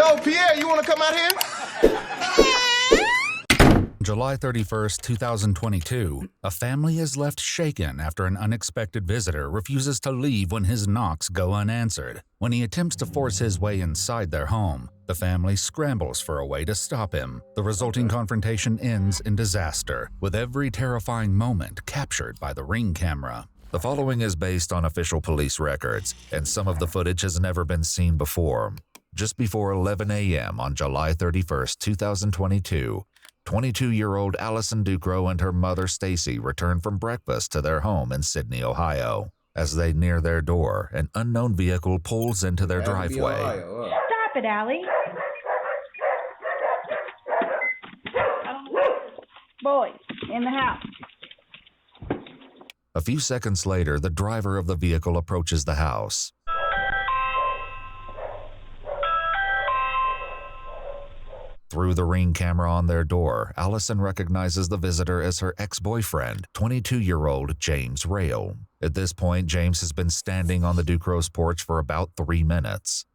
Yo, Pierre, you want to come out here? July 31st, 2022, a family is left shaken after an unexpected visitor refuses to leave when his knocks go unanswered. When he attempts to force his way inside their home, the family scrambles for a way to stop him. The resulting confrontation ends in disaster, with every terrifying moment captured by the Ring camera. The following is based on official police records, and some of the footage has never been seen before. Just before 11 a.m. on July 31st, 2022, 22-year-old Allison Ducro and her mother Stacy return from breakfast to their home in Sydney, Ohio. As they near their door, an unknown vehicle pulls into their driveway. Stop it, Allie. Boys, in the house. A few seconds later, the driver of the vehicle approaches the house. Through the Ring camera on their door, Allison recognizes the visitor as her ex-boyfriend, 22-year-old James Rail. At this point, James has been standing on the Ducro's porch for about 3 minutes.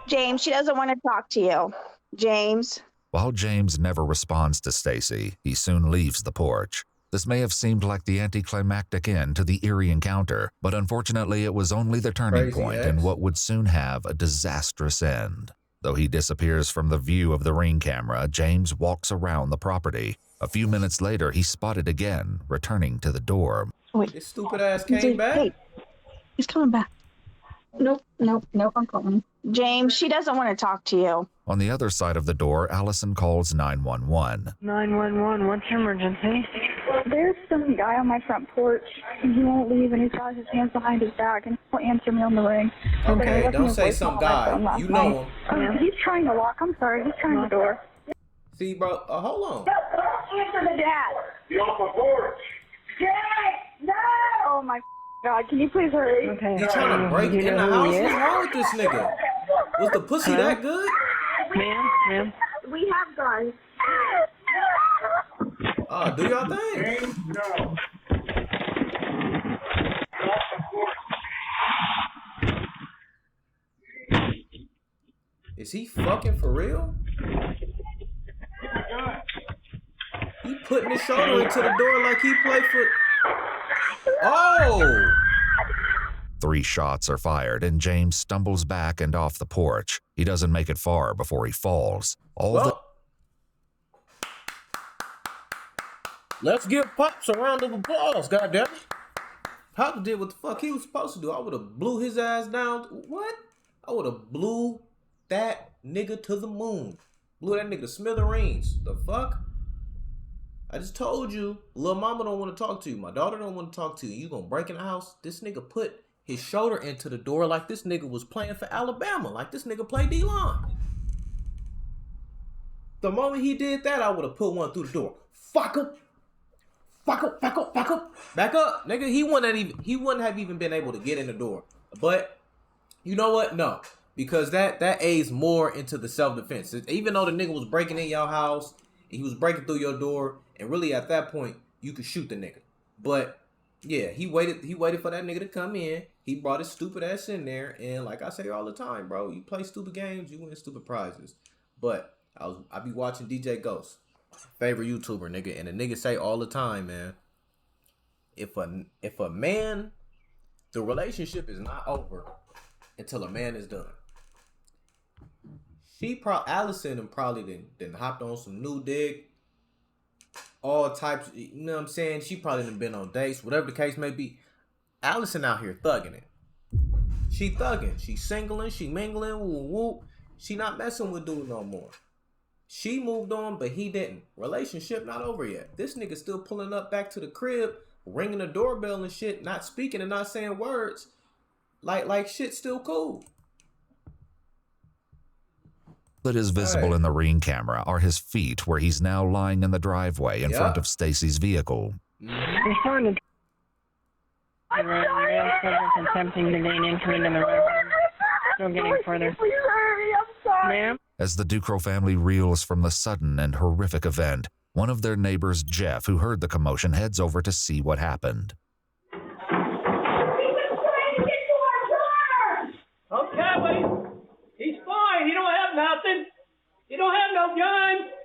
James, she doesn't want to talk to you. James. While James never responds to Stacy, he soon leaves the porch. This may have seemed like the anticlimactic end to the eerie encounter, but unfortunately it was only the turning point in what would soon have a disastrous end. Though he disappears from the view of the Ring camera, James walks around the property. A few minutes later, he's spotted again, returning to the door. Wait. This stupid ass came back? Hey, he's coming back. Nope, I'm calling. James, she doesn't want to talk to you. On the other side of the door, Allison calls 911. 911, what's your emergency? There's some guy on my front porch, and he won't leave, and he's got his hands behind his back, and he'll answer me on the ring. Okay, don't say some guy. You know him. He's trying to lock. I'm sorry, he's trying the door. See, bro, hold on. Don't answer the dad. Get off my porch. Dad, no! Oh my God, can you please hurry? Okay. He's trying to break in the house. What's wrong with this nigga? Was the pussy that good? Ma'am? We have guns. Do y'all think? No. Is he fucking for real? He putting his shoulder into the door like he played for... Oh! 3 shots are fired, and James stumbles back and off the porch. He doesn't make it far before he falls. Let's give Pops a round of applause, goddammit. Pops did what the fuck he was supposed to do. I would have blew his ass down. What? I would have blew that nigga to the moon. Blew that nigga to smithereens. The fuck? I just told you, little mama don't want to talk to you. My daughter don't want to talk to you. You gonna break in the house? This nigga put his shoulder into the door like this nigga was playing for Alabama. Like this nigga played D-line. The moment he did that, I would have put one through the door. Fuck him. Back up. Nigga, he wouldn't have even been able to get in the door. But you know what? No. Because that aids more into the self-defense. Even though the nigga was breaking in your house, he was breaking through your door, and really at that point, you could shoot the nigga. But yeah, he waited for that nigga to come in. He brought his stupid ass in there, and like I say all the time, bro, you play stupid games, you win stupid prizes. But I be watching DJ Ghost. Favorite YouTuber, nigga, and the nigga say all the time, man, if a man, the relationship is not over until a man is done. Allison probably done hopped on some new dick, all types, you know what I'm saying? She probably done been on dates, whatever the case may be. Allison out here thugging it. She thugging, she singling, she mingling, woo. She not messing with dude no more. She moved on, but he didn't. Relationship not over yet. This nigga still pulling up back to the crib, ringing the doorbell and shit, not speaking and not saying words. Like shit still cool. That is visible in the Ring camera are his feet, where he's now lying in the driveway in front of Stacy's vehicle. I'm attempting to gain entry into the room. Still getting further. Ma'am? As the Ducro family reels from the sudden and horrific event, one of their neighbors, Jeff, who heard the commotion, heads over to see what happened. Okay, wait. He's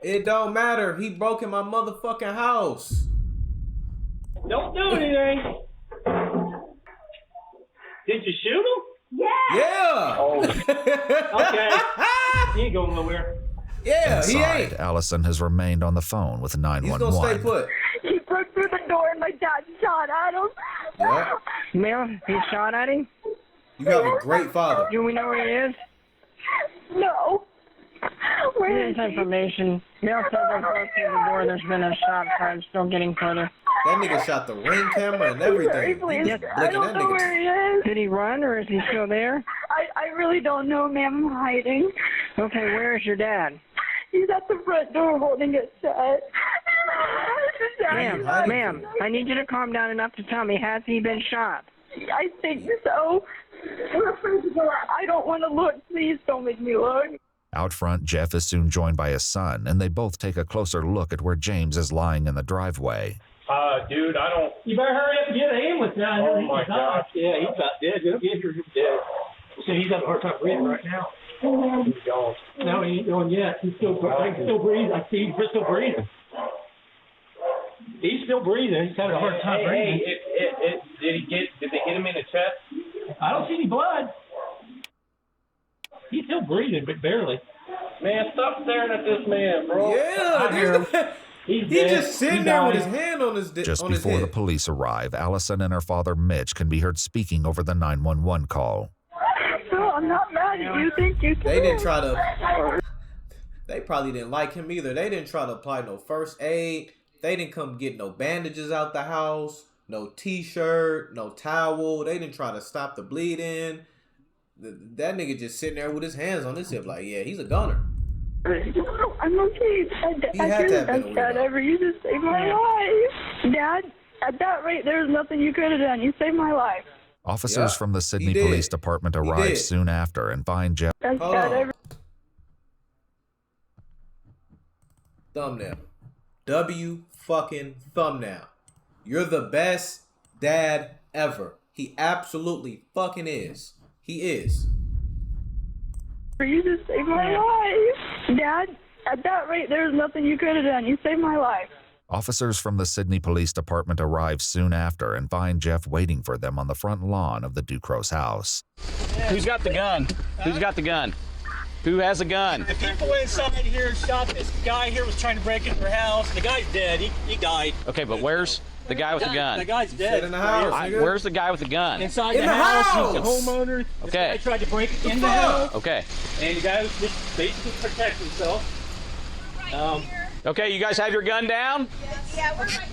It don't matter. He broke in my motherfucking house. Don't do anything. Did you shoot him? Yeah. Oh. Okay. He ain't going nowhere. Yeah, Inside, he ain't. Allison has remained on the phone with He's gonna stay 911. put. He broke through the door and my dad shot at him. Yeah. Mel, he shot at him? You have a great father. Do we know where he is? No. Where is This he? information. Mel said they broke through the door. There's been a shot fired. Still getting further. That nigga shot the ring camera and everything. Please, He was I blicking don't that know nigga. where he is. Did he run or is he still there? I really don't know, ma'am. I'm hiding. Okay, where is your dad? He's at the front door holding it shut. Ma'am, hiding ma'am, I need you to calm down enough to tell me, has he been shot? I think so. I don't want to look. Please don't make me look. Out front, Jeff is soon joined by his son, and they both take a closer look at where James is lying in the driveway. Dude, I don't. You better hurry up and get an ambulance down here. Oh my gosh. Yeah, he's about dead. Go get here. He's dead. So he's having a hard time breathing right now. He's gone. No, he ain't going yet. He's still breathing. I see he's still breathing. He's still breathing. He's having a hard time breathing. Did they get him in the chest? I don't see any blood. He's still breathing, but barely. Man, stop staring at this man, bro. Yeah, he's just sitting there with his hand on his Just on his before the head. police arrive, Allison and her father Mitch can be heard speaking over the 911 call. No, I'm not mad at you. Thank you. They didn't try to. They probably didn't like him either. They didn't try to apply no first aid. They didn't come get no bandages out the house, no t-shirt, no towel. They didn't try to stop the bleeding. That nigga just sitting there with his hands on his hip like, yeah, he's a gunner. I'm okay. He I had to have couldn't been have a done weirdo. ever. You just saved my life. Dad, at that rate, there's nothing you could have done. You saved my life. Officers Yeah, from the Sydney he did. Police Department He arrive did. soon after and find Jeff. That's Hold dad on. ever. Thumbnail. W fucking thumbnail. You're the best dad ever. He absolutely fucking is. He is. You just saved my life. Dad, at that rate, there's nothing you could have done. You saved my life. Officers from the Sydney Police Department arrive soon after and find Jeff waiting for them on the front lawn of the Ducros house. Who's got the gun? Who's got the gun? Who has a gun? The people inside here shot this guy here was trying to break into their house. The guy's dead. He died. Okay, but where's the guy with the gun? The guy's Sit dead. in the house, nigga. Where's the guy with the gun? Inside In the the house. house! He's the homeowner. This Okay. guy tried to break in the fuck? house. Okay. And the guy was just basically protect himself. Okay, you guys have your gun down?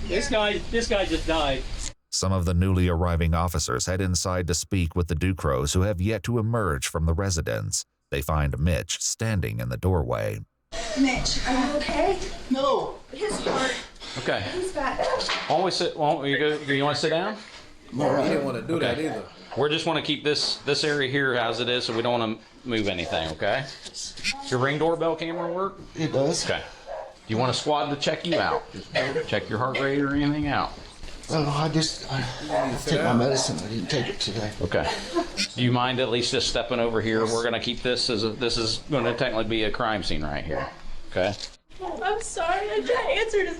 This guy just died. Some of the newly arriving officers head inside to speak with the Ducros, who have yet to emerge from the residence. They find Mitch standing in the doorway. Mitch, are you okay? No. His heart, Okay. he's got. Always sit. Well, you want to sit down? He didn't want to do that either. We just want to keep this area here as it is, so we don't want to move anything. Okay. Your Ring doorbell camera work? It does. Okay. Do you want a squad to check you out? Check your heart rate or anything out? Well, I take my medicine. I didn't take it today. Okay. Do you mind at least just stepping over here? We're going to keep this this is going to technically be a crime scene right here. Okay. I'm sorry, I just answered his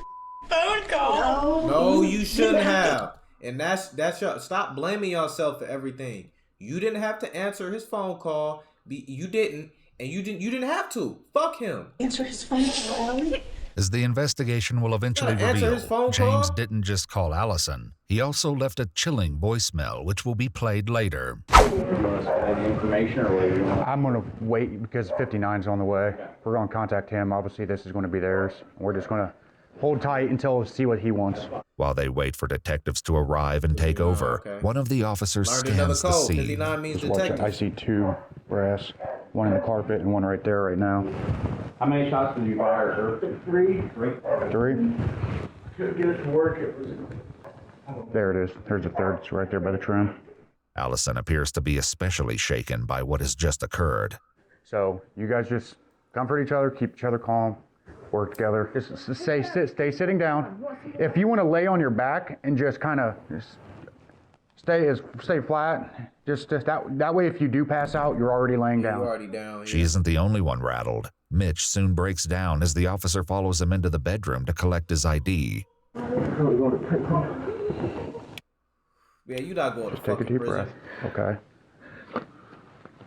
phone call. No, you shouldn't have. And that's your, stop blaming yourself for everything. You didn't have to answer his phone call. You didn't, and you didn't have to. Fuck him. Answer his phone call, Ellie. As the investigation will eventually Gotta answer his reveal, phone James call? didn't just call Allison. He also left a chilling voicemail, which will be played later. Any information or what do you want? I'm going to wait because 59's on the way. We're going to contact him. Obviously, this is going to be theirs. We're just going to hold tight until we see what he wants. While they wait for detectives to arrive and take over, okay. one of the officers Learned another scans the code. scene. 59 means Just watch it. detective. I see 2 brass, one in the carpet and one right there right now. How many shots did you fire, sir? 3. 3. Couldn't get it to work. It was. There it is. There's a third. It's right there by the trim. Allison appears to be especially shaken by what has just occurred. So you guys just comfort each other, keep each other calm, work together. Just stay sitting down. If you want to lay on your back and just kind of Stay flat. Just that way, if you do pass out, you're already laying down. You're already down. She isn't the only one rattled. Mitch soon breaks down as the officer follows him into the bedroom to collect his ID. Yeah, you're not going to fucking prison. Okay.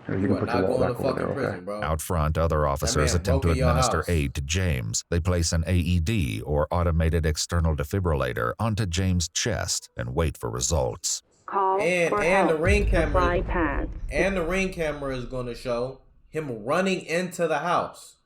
You can put your wallet back over there, prison, bro. Out front, other officers attempt to administer aid to James. They place an AED, or automated external defibrillator, onto James' chest and wait for results. Call for And help. the ring camera. Pads. And the ring camera is going to show him running into the house.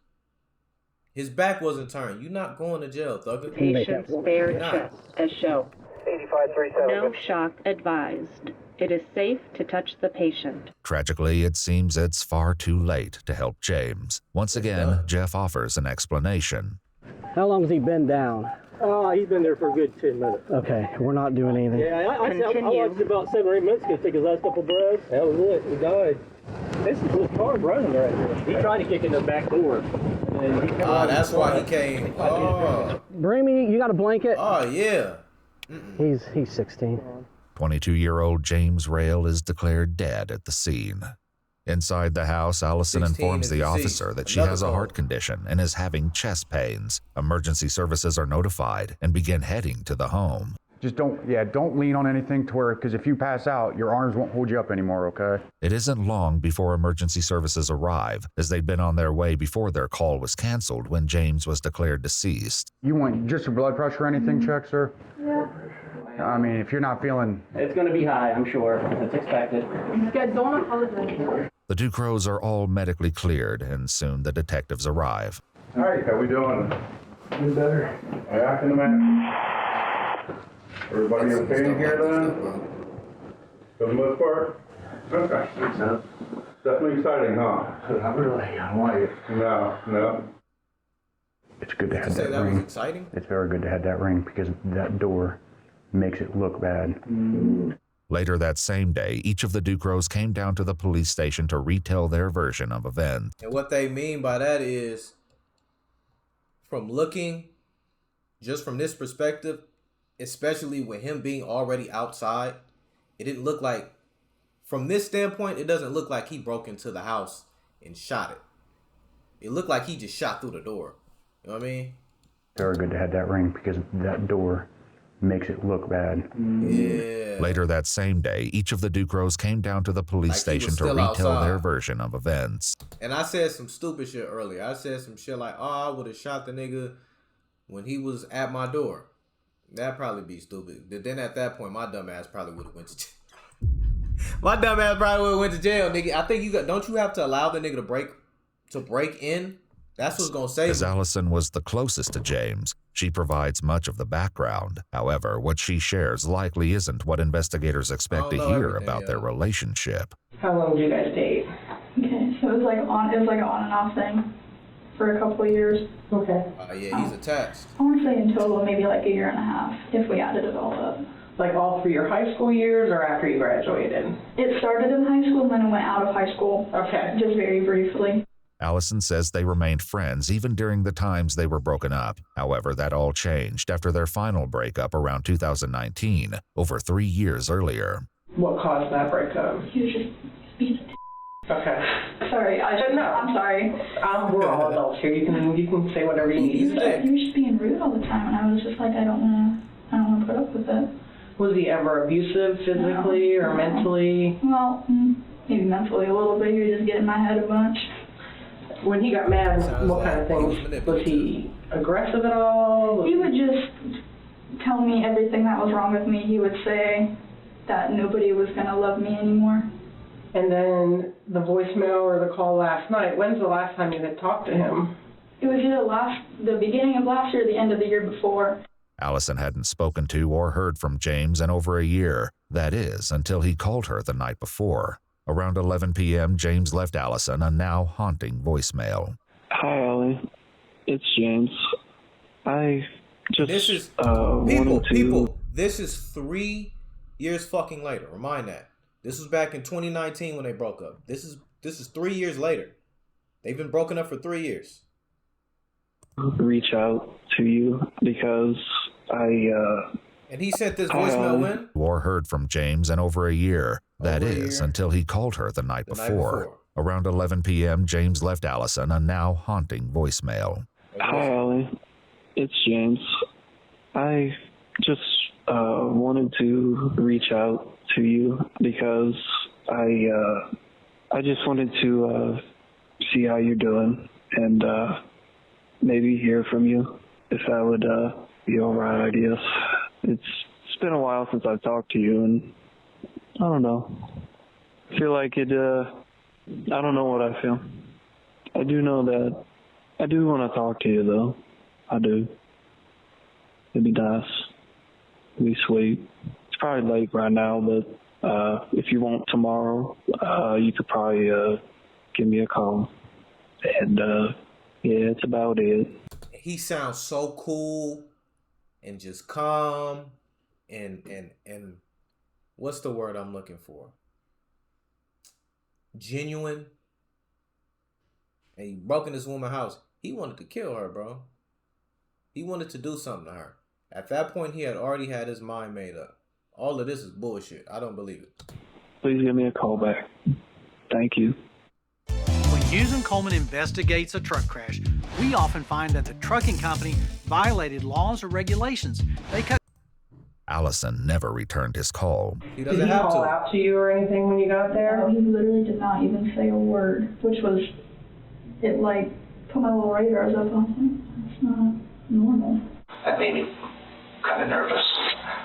His back wasn't turned. You're not going to jail, Thugger. Patient's bare chest as shown. 8537. No shock advised. It is safe to touch the patient. Tragically, it seems it's far too late to help James. Once again, Jeff offers an explanation. How long has he been down? He's been there for a good 10 minutes. Okay, we're not doing anything. Yeah, I watched about 7 or 8 minutes ago, take his last couple breaths. That was it. He died. This is his car running right here. He tried to kick in the back door. That's why he came. Oh. Bring me, you got a blanket? Oh, yeah. He's 16. 22-year-old James Rail is declared dead at the scene. Inside the house, Allison informs the officer that she has a heart condition and is having chest pains. Emergency services are notified and begin heading to the home. Just don't lean on anything to where, because if you pass out, your arms won't hold you up anymore, okay? It isn't long before emergency services arrive, as they'd been on their way before their call was canceled when James was declared deceased. You want just your blood pressure or anything checked, sir? Yeah. I mean, if you're not feeling... It's going to be high, I'm sure. It's expected. Good, don't apologize. The Ducros are all medically cleared, and soon the detectives arrive. All right, how we doing? Doing better. Back in the mat. Everybody okay in here then? For the most part? Okay. So, definitely exciting, huh? Not really. I don't like it. No. It's good to have that ring. Was exciting? It's very good to have that ring because that door makes it look bad. Later that same day, each of the Ducros came down to the police station to retell their version of events. And what they mean by that is, from looking, just from this perspective, especially with him being already outside, it didn't look like, from this standpoint, it doesn't look like he broke into the house and shot it. It looked like he just shot through the door. You know what I mean? Very good to have that ring because that door makes it look bad. Yeah. Later that same day, each of the Ducros came down to the police station to retell their version of events. And I said some stupid shit earlier. I said some shit like, I would have shot the nigga when he was at my door. That'd probably be stupid. But then at that point, my dumb ass probably would have went to jail. My dumb ass probably would have went to jail, nigga. I think don't you have to allow the nigga to break in? That's what's gonna save As him. Allison was the closest to James, she provides much of the background. However, what she shares likely isn't what investigators expect to hear about their relationship. How long did you guys date? Okay, so it was like an on and off thing for a couple of years. Okay. Yeah, he's attached. I want to say in total maybe like a year and a half if we added it all up. Like all through your high school years or after you graduated? It started in high school and then it went out of high school. Okay. Just very briefly. Allison says they remained friends even during the times they were broken up. However, that all changed after their final breakup around 2019, over 3 years earlier. What caused that breakup? He was just being a Okay. Sorry, I'm sorry. We're all adults here. You can say whatever you need to say. He was just being rude all the time, and I was just like, I don't want to put up with it. Was he ever abusive physically or mentally? Well, maybe mentally a little bit. He would just get in my head a bunch. When he got mad, what kind of things? Was he aggressive at all? He would just tell me everything that was wrong with me. He would say that nobody was going to love me anymore. And then the voicemail or the call last night, when's the last time you had talked to him? It was either the beginning of last year or the end of the year before. Allison hadn't spoken to or heard from James in over a year. That is, until he called her the night before. Around 11 p.m., James left Allison a now haunting voicemail. Hi, Allie. It's James. I just this is people. This is 3 years fucking later. Remind that. This was back in 2019 when they broke up. This is 3 years later. They've been broken up for 3 years. Reach out to you because I And he sent this voicemail when? Or heard from James in over a year. That is, until he called her the night before. Around 11 p.m., James left Allison a now haunting voicemail. Hi, Allie. It's James. I just wanted to reach out to you because I just wanted to see how you're doing and maybe hear from you if that would be all right, I guess. It's been a while since I've talked to you, and I don't know. I feel like it, I don't know what I feel. I do know that I do want to talk to you, though. I do. It'd be nice. It'd be sweet. It's probably late right now, but if you want tomorrow, you could probably give me a call. And yeah, it's about it. He sounds so cool and just calm and what's the word I'm looking for? Genuine. And he broke in this woman's house. He wanted to kill her, bro. He wanted to do something to her. At that point, he had already had his mind made up. All of this is bullshit. I don't believe it. Please give me a call back. Thank you. When Hughes & Coleman investigates a truck crash, we often find that the trucking company violated laws or regulations. They cut. Allison never returned his call. He Did he call out to you or anything when you got there? No, he literally did not even say a word, which was, it like put my little radars up on him. It's not normal. That made me kind of nervous.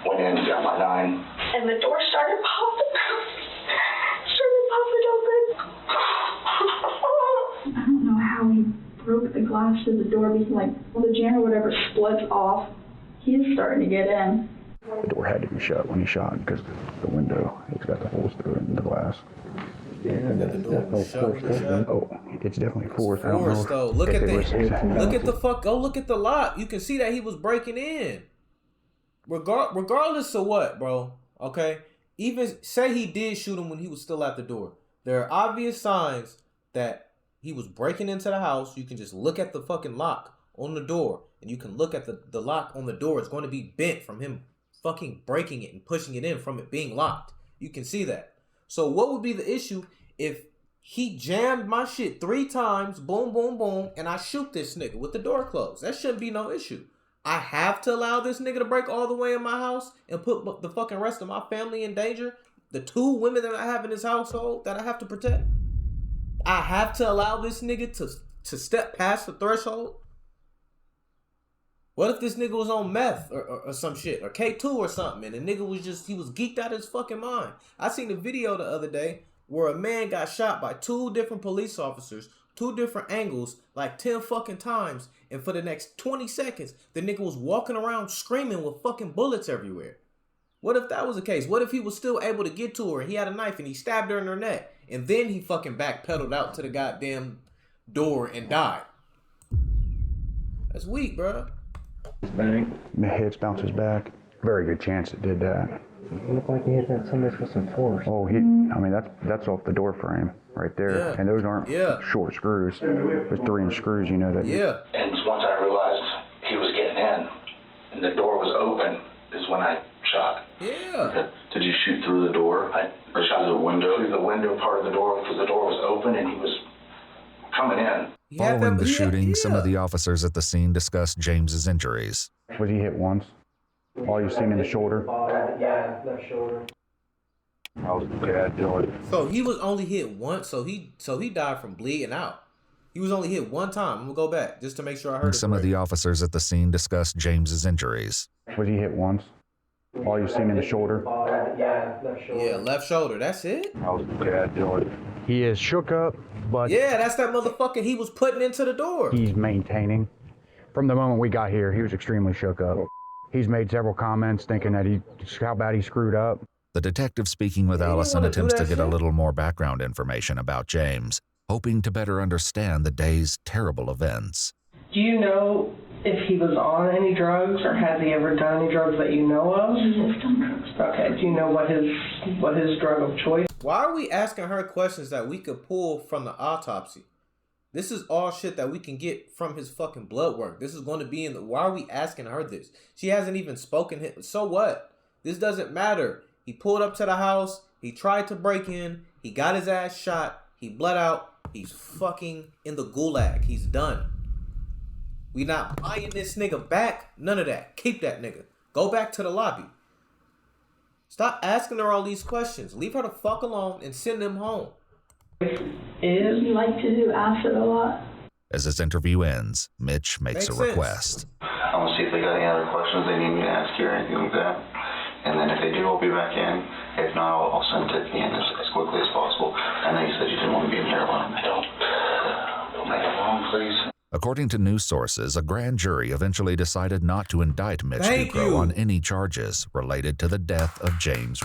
Went in, got my 9. And the door started popping open. I don't know how he broke the glass to the door because like the jam or whatever splits off. He is starting to get in. The door had to be shut when he shot because the window, it's got the holes through it in the glass. Yeah, the door was shut when he shot. Oh, it's definitely forced. Forced though. Look at the fuck. Go look at the lock. You can see that he was breaking in. Regardless of what, bro. Okay. Even say he did shoot him when he was still at the door. There are obvious signs that he was breaking into the house. You can just look at the fucking lock on the door, and you can look at the lock on the door. It's going to be bent from him fucking breaking it and pushing it in from it being locked. You can see that. So what would be the issue if he jammed my shit 3 times, boom, boom, boom, and I shoot this nigga with the door closed? That shouldn't be no issue. I have to allow this nigga to break all the way in my house and put the fucking rest of my family in danger? The 2 women that I have in this household that I have to protect? I have to allow this nigga to step past the threshold? What if this nigga was on meth or some shit, or K2 or something, and the nigga was he was geeked out of his fucking mind? I seen a video the other day where a man got shot by 2 different police officers, 2 different angles, like 10 fucking times, and for the next 20 seconds, the nigga was walking around screaming with fucking bullets everywhere. What if that was the case? What if he was still able to get to her and he had a knife and he stabbed her in her neck, and then he fucking backpedaled out to the goddamn door and died? That's weak, bro. Bang. The hips bounces back. Very good chance it did that. It looked like he hit that somebody with some force. Oh, I mean, that's off the door frame right there. Yeah. And those aren't short screws. There's 3-inch screws, you know that. Yeah. And once I realized he was getting in and the door was open is when I shot. Yeah. Did you shoot through the door? I shot through the window. Through the window part of the door because the door was open and he was coming in. Following the shooting, some of the officers at the scene discussed James's injuries. Was he hit once? All you've seen in the shoulder? Yeah, left shoulder. So he was only hit once, so he died from bleeding out. He was only hit one time. I'm gonna go back just to make sure I heard it. Some of the officers at the scene discussed James's injuries. Was he hit once? All you've seen in the shoulder? Yeah, left shoulder. Yeah, left shoulder. That's it? He is shook up, but... Yeah, that's that motherfucker he was putting into the door. He's maintaining. From the moment we got here, he was extremely shook up. He's made several comments thinking that how bad he screwed up. The detective speaking with Allison attempts to get a little more background information about James, hoping to better understand the day's terrible events. Do you know if he was on any drugs or has he ever done any drugs that you know of? He has done drugs. Okay, do you know what his drug of choice? Why are we asking her questions that we could pull from the autopsy? This is all shit that we can get from his fucking blood work. This is going to be in the... Why are we asking her this? She hasn't even spoken. So what? This doesn't matter. He pulled up to the house. He tried to break in. He got his ass shot. He bled out. He's fucking in the gulag. He's done. We not buying this nigga back. None of that. Keep that nigga. Go back to the lobby. Stop asking her all these questions. Leave her the fuck alone and send him home. You like to do acid a lot? As this interview ends, Mitch makes a request. I want to see if they got any other questions they need me to ask you or anything like that. And then if they do, I'll be back in. If not, I'll send it in as quickly as possible. I know you said you didn't want to be in here alone. Don't make it long, please. According to news sources, a grand jury eventually decided not to indict Mitch Ducro on any charges related to the death of James